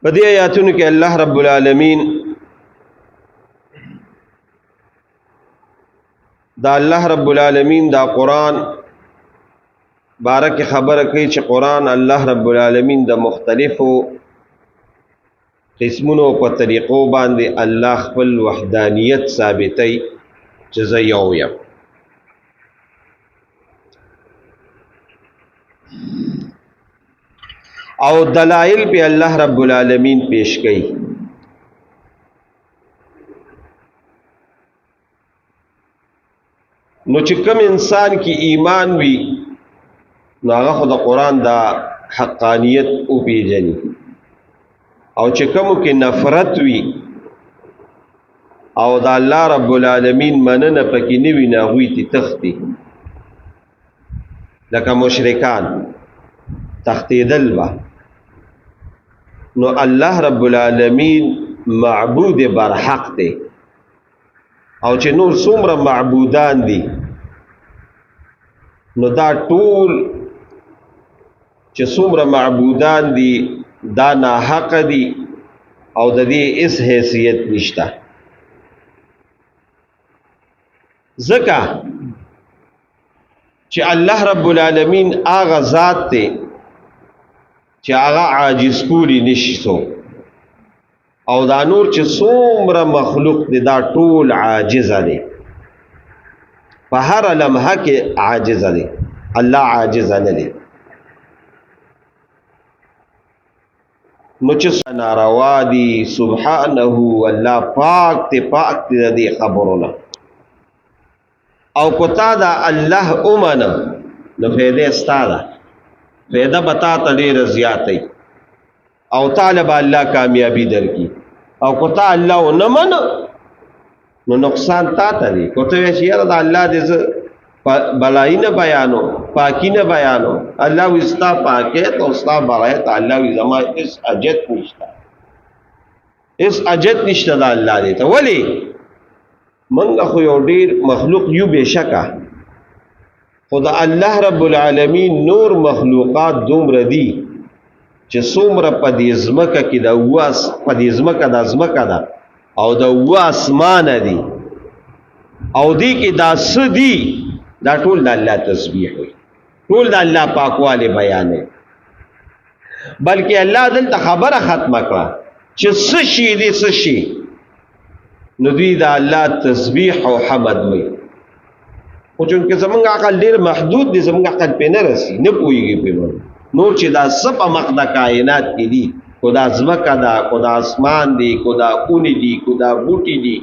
په دې آیاتونو کې الله رب العالمین دا قرآن بارک خبره کوي چې قرآن الله رب العالمین د مختلفو قسمونو په طریقو باندې الله خپل وحدانیت ثابتوي چې زه یو یم. او دلائل پہ اللہ رب العالمین پیش کئی. نو چې کم انسان کی ایمان وی نو هغه خو د قرآن دا حقانیت او پیژني، او چې کومو کې نفرت وی او د الله رب العالمین مننه پکې نه وي، نه هغوی تی تختی لکه مشرکان تختیدل با. نو الله رب العالمین معبود برحق دی، او چې نور څومره معبودان دي نو دا ټول چې څومره معبودان دي دا ناحق دي او د دې اس حیثیت نشته. ځکه چې الله رب العالمین آغا ذات ته چې هغه عاجز کولی نشي سو، او دا نور چې څومره مخلوق دی دا ټول عاجز دی، په هر لمحه کې عاجز دی، الله عاجز نه دی. نو چې ناروا دي سبحانه والله پاک ته دې خبرونه، او کتا دا الله اومنه نو فیده استاده، فیده بتا تا دیر زیادی، او طالب اللہ کامیابی در کی. او کتا اللہ نمن نو نقصان تا تا دی. کتا ویشی یار دا اللہ دیز بلائی نہ بیانو، پاکی نہ بیانو، اللہ وستا پاکے تو استا بغیر تا اللہ وی زمان اس اجت نشتا، اس اجت نشتا دا اللہ دیتا. ولی منگا خو یو ډیر مخلوق یو بشکا، خدا الله رب العالمین نور مخلوقات دومره دي چې څومره په دې ځمکه کې د واس په دې ځمکه د ځمکه ده او د واسمان دي، او دې کې دا سدي دا ټول د الله تسبیح وي، ټول د الله پاکواله بیان دی. بلکې الله دلته خبره ختمه کړه چې څه شي دې څه شي، نو دوی دا الله تسبیح او حمد وي. خو چونکه زمونږ عقل ډیر محدود دی، زمونږ عقل پې نه رسي، نه پوهېږي پې نور چې دا څه په مخ د کائنات کې دي، کو دا ځمکه ده، کو دا اسمان دی، کو دا اونې دي، کو دا بوټي دي،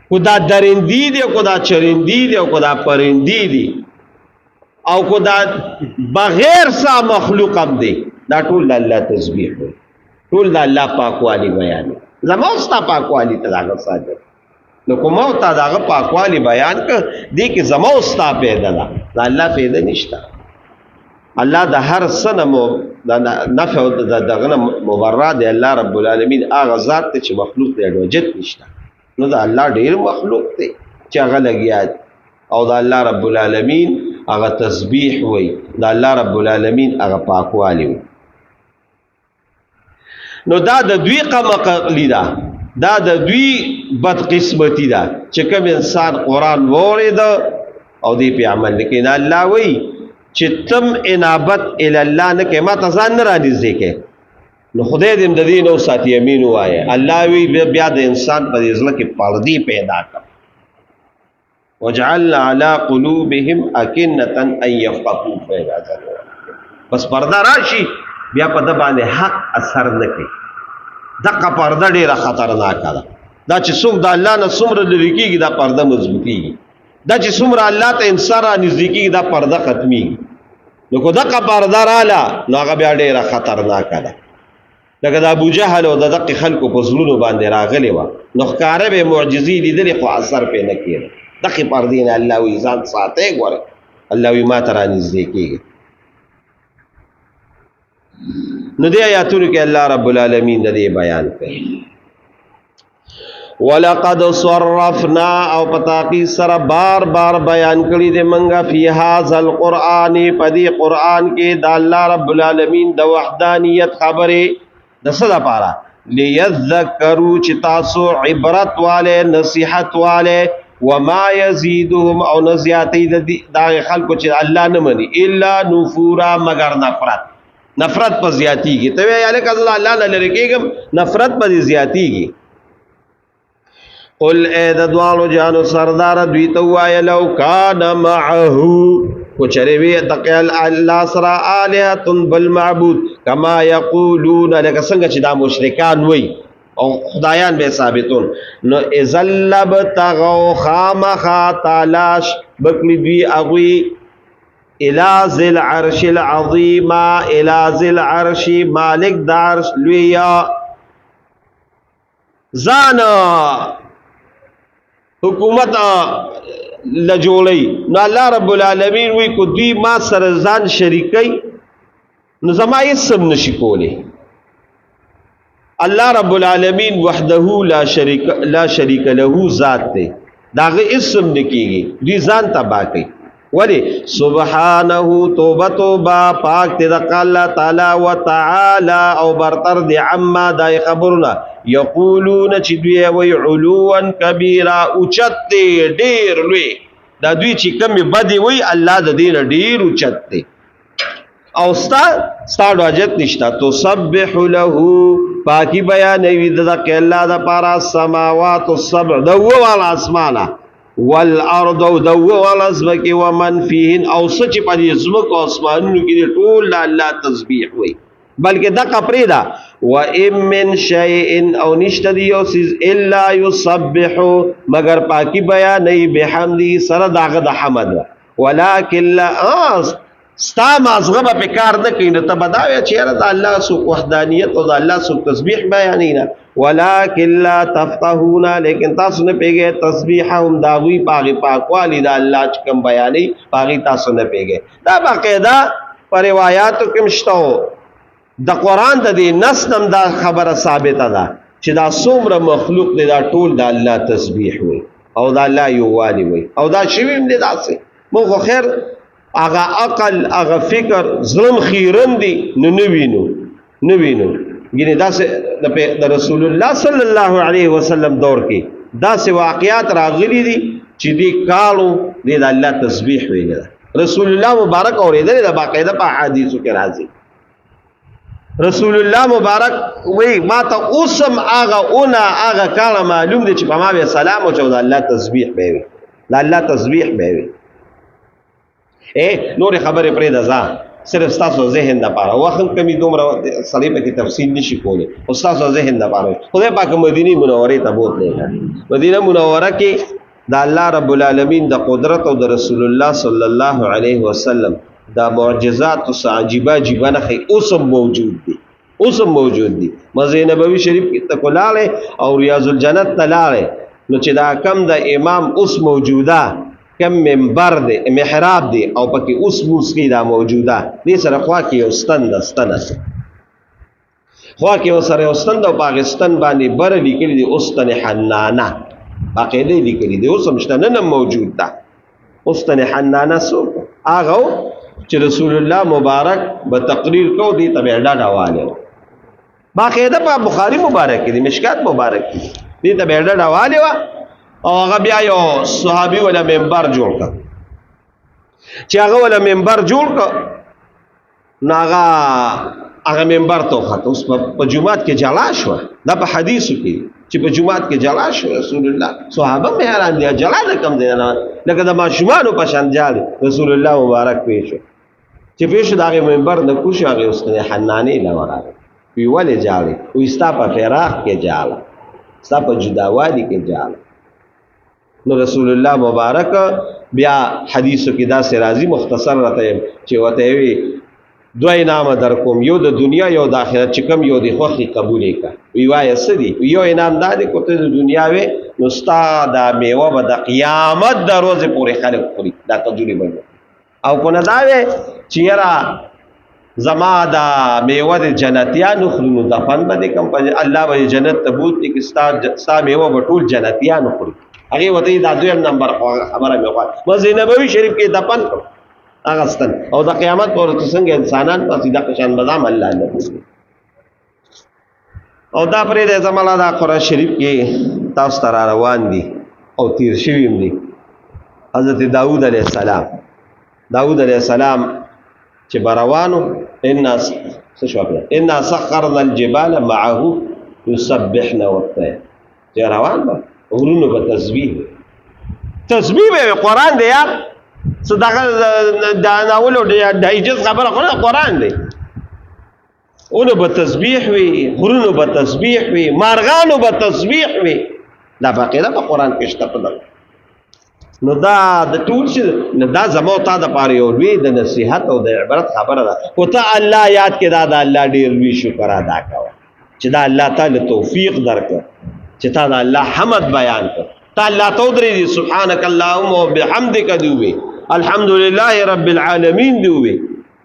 کو دا درندي دي، کو دا چرندي دي، او کو دا پرندي دي، او کو دا بغیر سا مخلوق هم دی، دا ټول د الله تسبیح وي، ټول د الله پاکوالی بیان دی. زما ستا پاکوالی ته داغه ساجد نو کومو ته داغه پاکوالی بیان ک دی کې زما ستا پیدا ده، دا الله پیدا نشته. الله د هر سنمو د نفع د دغه مبرر دی. الله رب العالمین هغه ذات ته چې مخلوق دی وجد نشته، نو دا الله ډیر مخلوق دی چې هغه لګیا، او دا الله رب العالمین هغه تسبیح وي، دا الله رب العالمین هغه پاکوالی وي. نو دا د دوی قمقلی ده، دا د دوی بدقسمتی ده چې کوم انسان قرآن وورید او دی په عمل نه کوي. الله وایي چې تم انابت الی الله نه کوي، ما ته ځان نه رانږدې کوي، نو خدای دې د دې نو ساتي امین وایي. الله وایي بیا د انسان په زړه کې پردې پیدا کړ، وجعلنا علی قلوبهم اکنة ان یفقهوا فإذا ذکروا، بس پرده راشي بیا په د باندې حق اثر نه کوي. دغه پرده ډیره خطرناکه ده. دا چې څوک د الله نه څومره لرې کېږي دا پرده مضبوطېږي، دا چې څومره الله ته انسان را نږدې کېږي دا پرده ختمېږي. نو که دغه پرده راله نو هغه بیا ډیره خطرناکه ده. لکه د ابوجهل او د دغې خلکو په زړونو باندې راغلې وه، نو ښکاره به یې معجزې لیدلې خو اثر پرې نه کېده. دغې پردې نه الله وایي ځان ساتئ. ګوره الله وایي ما ته را نږدې کېږي. نو دې آیاتونو کې الله رب العالمین د دې بیان کوي. ولقد صرفنا او پتاقی سره بار بار بیان کړی دې منګه فی هذا القرآن، په دې قرآن کې د الله رب العالمین د وحدانیت خبره د څه لپاره لیذکروا چې تاسو عبرت والے نصیحت والے وما یزيدهم او نزیاتی دا خلکو چې الله نه مني الا نفورا مگر نفرت په زیاتیږي ته یا له کله الله نه لری کېږم نفرت په زیاتیږي قل اے د دوالو جانو سردار دوی ته وای لو کان معه کو چره وی تقل الله سرا الہتن بالمعبود کما یقولون لکه څنګه چې دا مشرکان وای او خدایان به ثابتون نو ازلب تغو خامخا تلاش بکلی دوی اغوی الى ذل عرش العظیم الى ذل عرش مالک دارش لویا زانا حکومت لجوړی نو الله رب العالمین وی کو دوی ما سره ځان شریکي نو زما یې سم نشي کولی الله رب العالمین وحده لا شریک له ذات ته داغه اسم نکیږي دوی ځان تبا کوي ولی سبحانه توبه پاک ته د الله تعالی وتعالى او برتر دی عما دای خبرنا یقولون چې دوی وی علوا کبیرا اوچت ډیر لوی دا دوی چې کم بدی وی الله د دین ډیر اوچت دی او ستا واجت نشتا تو سبح له پاکی بیان وی د الله د پارا سماوات السبع دو وال اسمانه والارض دو وال اسمک ومن فيهن او سچ په اسمک او اسمانونو کې ټول الله تسبیح وی بلکې د قپریدا و ام من شیء او نشتدی او سیز الا یسبح مگر پاکی بیان نه بحمدی سره داغه د حمد ولکن لا ستا مازغه په کار نه کین ته بداوی چې د الله سو وحدانیت او د الله سو تسبیح بیانینا ولکن لا تفقهون لیکن تاسو نه پیګه تسبیحهم داوی پاغي پاکوالی د الله چې کوم بیانې پاغي تاسو نه پیګه دا باقاعده پر روایتو کې مشتو د قران د دې نص نم دا خبره ثابته ده چې دا څومره مخلوق دی دا ټول د الله تسبیح وي او د الله یووالي وي او دا شویم دي داسې مو خیر اغا عقل اغا فکر ظلم خیرن دی نوینو یعنی د رسول الله صلی الله علیه وسلم دور کې داسې واقعات راغلي دي چې دی کالو د الله تسبیح ویل رسول الله مبارک اوریدل د باقاعده په حدیثو کې راځي رسول الله مبارک وی ما ته اوسم اغا کاله معلوم دي چې په ما به سلام او د الله تسبیح به وي د الله تسبیح به وي نور خبرې پرې ده ځا صرف تاسو ذهن د پاره وخت کمی دومره سړی په کې تفصیل نشي کولی او تاسو ذهن د پاره خدای پاک مدینه منوره ته بوتله مدینه منوره کې د الله رب العالمین د قدرت او د رسول الله صلی الله علیه وسلم د معجزات او عجیبه نه اوسم موجود دي مسجد نبوي شریف کې تکلاله او ریاض الجنت تلاله نو چې دا کم د امام اوس موجوده کم منبر دی محراب دی او پکې اوس موسیقي دا موجوده دې سره خوا کې یو ستنه خوا کې وسره یو ستند او پاکستان باندې بر لیکلي دی اوستن حنانه باقاعده لیکلي دی اوس مشته نه موجود ده اوستن حنانه سو هغه چې رسول الله مبارک به تقریر کو دی ته ډاډه حواله باقاعده په بخاری مبارک دی مشکات مبارک دی ته ډاډه حواله او هغه بیا یو صحابي ولا منبر جوړ کړ چې هغه ولا منبر جوړ کړ هغه منبر ته خاطر اوس په جمعات کې جلا شو دا په حدیثو کې چې په جمعات کې جلا شو رسول الله صحابه مې حیران دي جلا ده کم دی نه لکه د ماشومانو په شان جال رسول الله مبارک پیښ چې پیښ دغه منبر د کوشي هغه اوس نه حنانی لوړه وی ولې جالي وي ستا په فراق کې جاله ستا په جداوادي کې جاله نو رسول الله مبارک بیا حدیثو کې دا سرازی مختصر راته چې وته وی دوی انعام در کوم یو د دنیا یو د آخرت چې کوم یو د خوخي قبول کا وی وای سدي یو انعام د کوته د دنیا وی نو ستا د میوه به د قیامت د ورځې پورې خلک خوري دا تجربه او کو نه دا وی چې را زما د میوه د جنتیانو خوري د فن باندې کوم الله به جنت تبوت کې ستا میوه به ټول جنتیانو خوري هغه وته دا دویم نمبر خبره مې وکړه مسجد نبوي شریف کې دفن کړ اغستن او د قیامت پر څنګه انسانان په سیده قشان بادام الله نه او دا پرې د زمالا دا قرآن شریف کې تاسو ته روان دي او تیر شوي هم دي. حضرت داود علیه السلام چې بروانو انا سخرنا الجبال معه يسبحنا والطير، چې روان به غرونو به تسبیح به قرآن دی یار، صدقه دا ناولو د ایجاز خبره قرآن دی. اونو به تسبیح وي، غرونو به تسبیح وي، مارغانو به تسبیح وي. دا باقاعده په قرآن کې شته. په نو دا د ټول شي نه، دا زمو تا د پاره یو لوی د نصیحت او د عبرت خبره ده. او ته الله یاد کې دا د الله ډیر لوی شکر ادا کوه چې دا الله تعالی توفیق درکړ چې تا د الله حمد بیان کړ. تا الله تو درې سبحانك اللهم وبحمدك دوی الحمدلله رب العالمین دوی.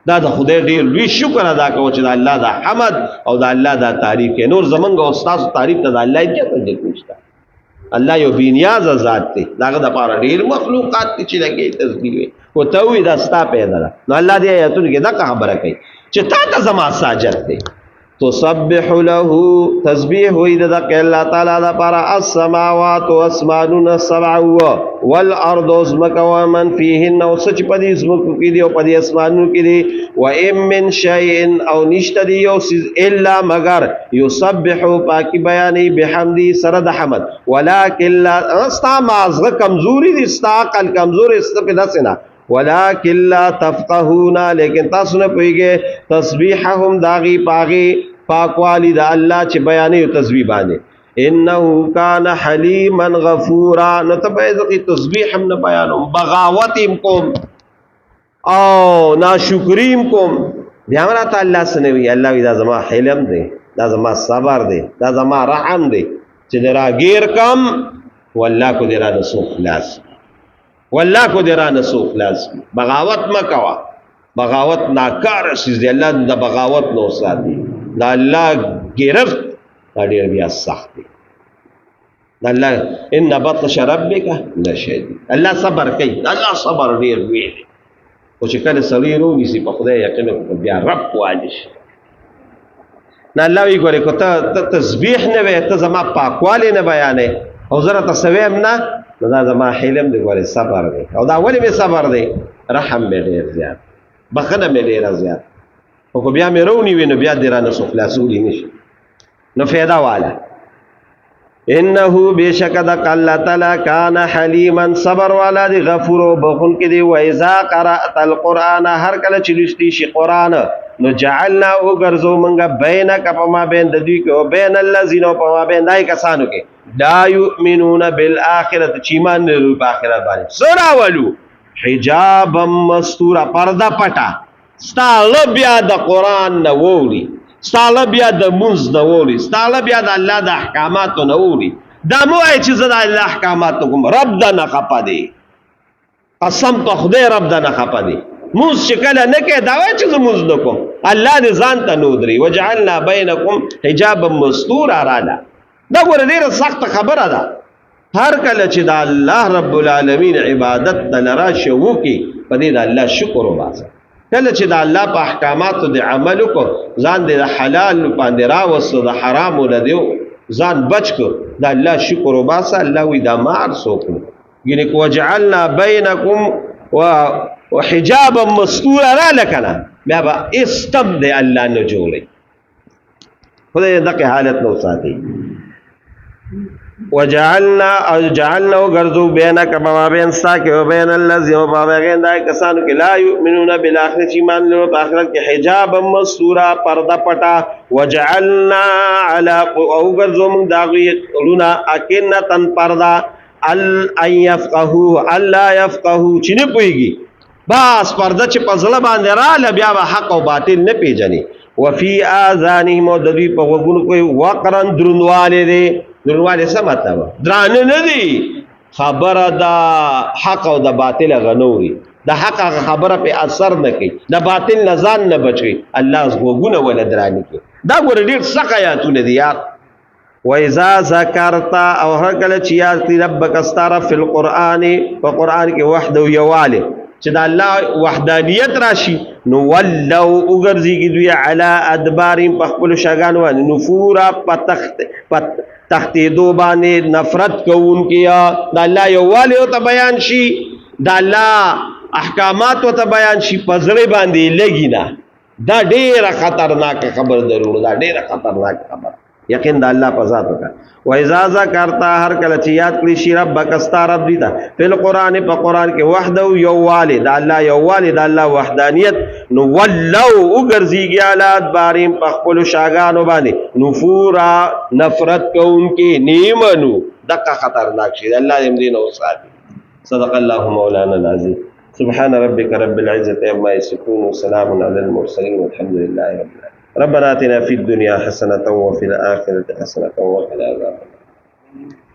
دا د خدای ډیر لوی شکر ادا کوه چې د الله د حمد او د الله د تعریف کې نور زمونږ او استاد تعریف ته د الله اجازه نشته. الله یو بینیاز ذات دی، داغه د پاره ډیر مخلوقات چې لګي تسبیح او توحید دا ستا پیدا ده. نو الله دې آیاتونه کې دا خبره کوي چې تا ته زما ساجد دی. تسبح له تسبیح وې د الله تعالی د پاره السماوات والاسمانون السبع والارض اسمک ومن فيهن، او سچ پدې اسمک کې دی او پدې اسمانونو کې دی. و ام من شيء او نشته دی یو الا مگر یسبح پاکی بیانې بحمدی سره د حمد، ولکن لا استا مازغه کمزوري دي، استا عقل کمزوري است په داسنه، ولکن لا تفقهون لیکن تاسو نه پوهیږئ تسبیحهم داغي پاغي پاکوالی د الله چې بیانې تسبیح باندې. انه کان حلیما غفورا، نو ته به تسبیح هم نه بیانوم، بغاوت هم کوم او ناشکریم کوم. بیا مرته الله سنوي، الله وی دا زما حلم دی، دا زما صبر دی، دا زما رحم دی چې دراګیر کم والله کو درا نسو خلاص، والله کو درا نسو خلاص. بغاوت مکوا، بغاوت ناکار شي دی، الله د بغاوت نو ساتي. دا الله گرفت دا ډیر بیا سخت دی. دا الله ان بطش ربک لشدید، الله صبر کوي، الله صبر ډیر وی. او چې کله سړی ورونیسي په خدای یقین وکړي بیا رب واجش نه. الله وی ګوره کو ته تسبیح نه وې، ته زما پاکوالی نه بیانې او زره تسویم نه، نو دا زما حلم دی ګوره صبر دی. او دا ولې مې صبر دی؟ رحم مې ډیر زیات، بخنه مې ډیره زیات. او کو بیا مې رونی وینو بیا دې را نه سو خلاصولی نشي، نو فایده والا. انه بشک د الله تعالی کان حلیما صبر والا دی، غفور او بخون کې دی. و اذا قرات القرآن هر کله چې لستی شي قرآن، نو جعلنا او ګرځو منګه بینک پما بین د دوی کې او بین الذین پما بین دای کسانو کې لا یؤمنون بالآخرة چې ایمان نه لري په آخرت باندې، سورا ولو حجابا مستورا پرده پټه. ستاله بیا د قرآن نه ووري، ستاله بیا د منځ نه ووري، ستاله بیا د الله د احکاماتو نه ووري. دا مو وایي چې زه د الله احکامات کوم، رب دا نه خپه دی، قسم په خدای رب دا نه خپه دی. موږ چې کله نه کوي دا وایي چې زه مونځ نه کوم، الله دې ځان ته نو دري. وجعلنا بینکم حجابا مستورا راله. دا ګوره ډېره سخته خبره ده. هر کله چې د الله رب العالمین عبادت ته راشي وکړي، په دې د الله شکر وباسه. کله چې د الله په احکاماتو د عمل وکړو، ځان د حلال باندې راوستو، د حرامو نه دیو ځان بچ کړو، د الله شکر وباسه. الله وی دا مار سوکړو یعنی وجعلنا بینکم وحجابا مستورا را لکنه، بیا به استم د الله نه جوړي. خدای دغه حالت نو ساتي. وجعلنا او جعلنا غرضو بینک ما بین ساک و بین الذین و بین دای کسانو کې لا یؤمنون بالآخرة ایمان لرو په آخرت کې حجابا مستورا پرده پټا. وجعلنا علی او غرضو من داغی لنا اکنتن پردا ان یفقهوا الله یفقهوا چې نه پويږي، بس پرده چې پزله باندې را بیا به حق او باطل نه پیژني. وفي اذانهم د دوی په وګونو کې وقرن درنواله دي. درنواله څه مطلب؟ درانه نه دي، خبره دا حق او د باطل غنوري، د حق خبره په اثر نه کوي، د باطل نه ځان نه بچي. الله وګونه ولا درانه کوي. دا ګور ډیر څه آیاتونه دي یار. وَإِذَا ذَكَرْتَ او هر کله چې یاد کړې ربک استاره فی القرآن، په قرآن کې وحده یواله چې د الله وحدانیت راشي نو ولو وګرځيږي دوی علی ادبارهم په خپل شاګان باندې نفورا په تختیدو باندې نفرت کوونکیا د الله یووالی او ته بیان شي د الله احکامات او ته بیان شي پزړې باندې لګی نه دا ډیره خطرناک خبر درونه دا ډیره خطرناک خبر یقین د الله په ذات وکړه و اذا ذکرتا هر کله چې یاد کړی شي ربک استرب دي دا په قران کې وحده یووالی د الله یووالی د الله وحدانیت نو ولو وګرځيږي الات باریم په خپل شاګانو باندې نفورا نفرت کوونکې نیمنو دغه خطرناک شي الله دې دین او ساتي صدق الله مولانا العظیم سبحان ربك رب العزة عما يصفون وسلام على المرسلين والحمد لله رب العالمين ربنا آتنا في الدنيا حسنة وفي الآخرة حسنة وقنا عذاب النار